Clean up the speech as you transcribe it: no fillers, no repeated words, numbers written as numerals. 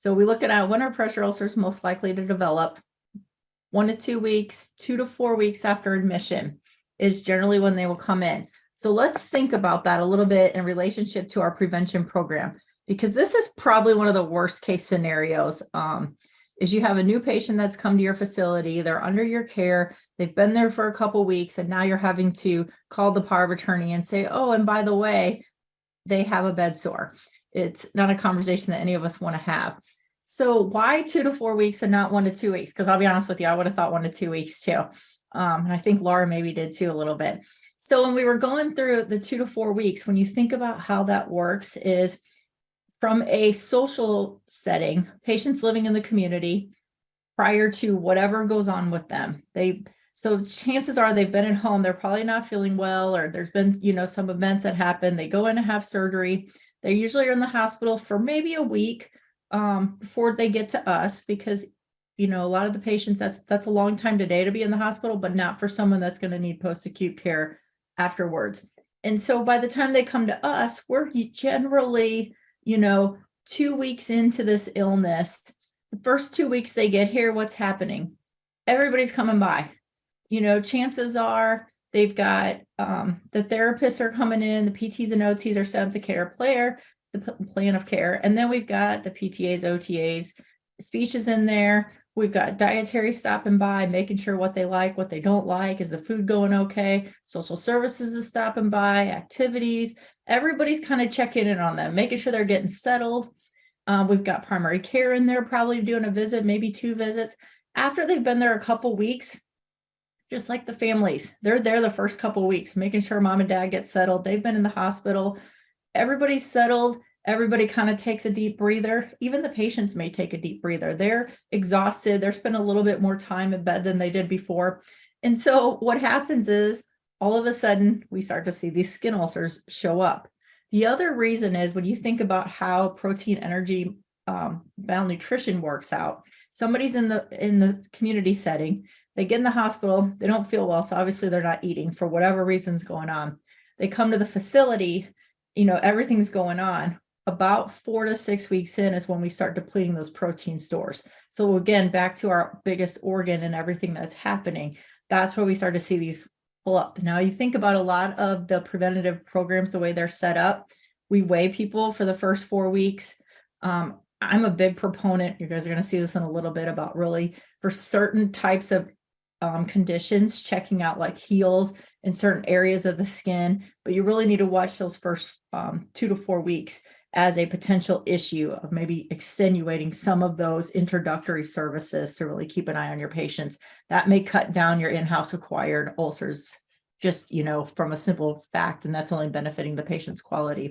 So we look at when are pressure ulcers most likely to develop. 1 to 2 weeks, 2 to 4 weeks after admission is generally when they will come in. So let's think about that a little bit in relationship to our prevention program, because this is probably one of the worst case scenarios. Is you have a new patient that's come to your facility, they're under your care, they've been there for a couple weeks, and now you're having to call the power of attorney and say, oh, and by the way, they have a bed sore. It's not a conversation that any of us want to have. So why 2 to 4 weeks and not 1 to 2 weeks? Because I'll be honest with you, I would have thought 1 to 2 weeks too. And I think Laura maybe did too a little bit. So when we were going through the 2 to 4 weeks, when you think about how that works is from a social setting, patients living in the community prior to whatever goes on with them, so chances are they've been at home, they're probably not feeling well, or there's been, some events that happen, they go in and have surgery. They usually are in the hospital for maybe a week before they get to us, because, a lot of the patients, that's a long time today to be in the hospital, but not for someone that's going to need post-acute care afterwards. And so by the time they come to us, we're generally, 2 weeks into this illness. The first 2 weeks they get here, what's happening? Everybody's coming by. Chances are they've got the therapists are coming in, the PTs and OTs are set up the care player, the plan of care. And then we've got the PTAs, OTAs, speech is in there. We've got dietary stopping by, making sure what they like, what they don't like. Is the food going okay? Social services is stopping by, activities. Everybody's kind of checking in on them, making sure they're getting settled. We've got primary care in there, probably doing a visit, maybe 2 visits. After they've been there a couple weeks, just like the families, they're there the first couple weeks, making sure mom and dad get settled. They've been in the hospital. Everybody's settled. Everybody kind of takes a deep breather. Even the patients may take a deep breather. They're exhausted. They're spending a little bit more time in bed than they did before. And so what happens is all of a sudden we start to see these skin ulcers show up. The other reason is when you think about how protein energy malnutrition works out, somebody's in the community setting, they get in the hospital, they don't feel well, so obviously they're not eating for whatever reason's going on. They come to the facility, everything's going on. About 4 to 6 weeks in is when we start depleting those protein stores. So again, back to our biggest organ and everything that's happening, that's where we start to see these pull up. Now you think about a lot of the preventative programs, the way they're set up, we weigh people for the first 4 weeks. I'm a big proponent, you guys are going to see this in a little bit, about really for certain types of conditions, checking out like heels in certain areas of the skin, but you really need to watch those first 2 to 4 weeks as a potential issue of maybe extenuating some of those introductory services to really keep an eye on your patients. That may cut down your in-house acquired ulcers, just, from a simple fact, and that's only benefiting the patient's quality.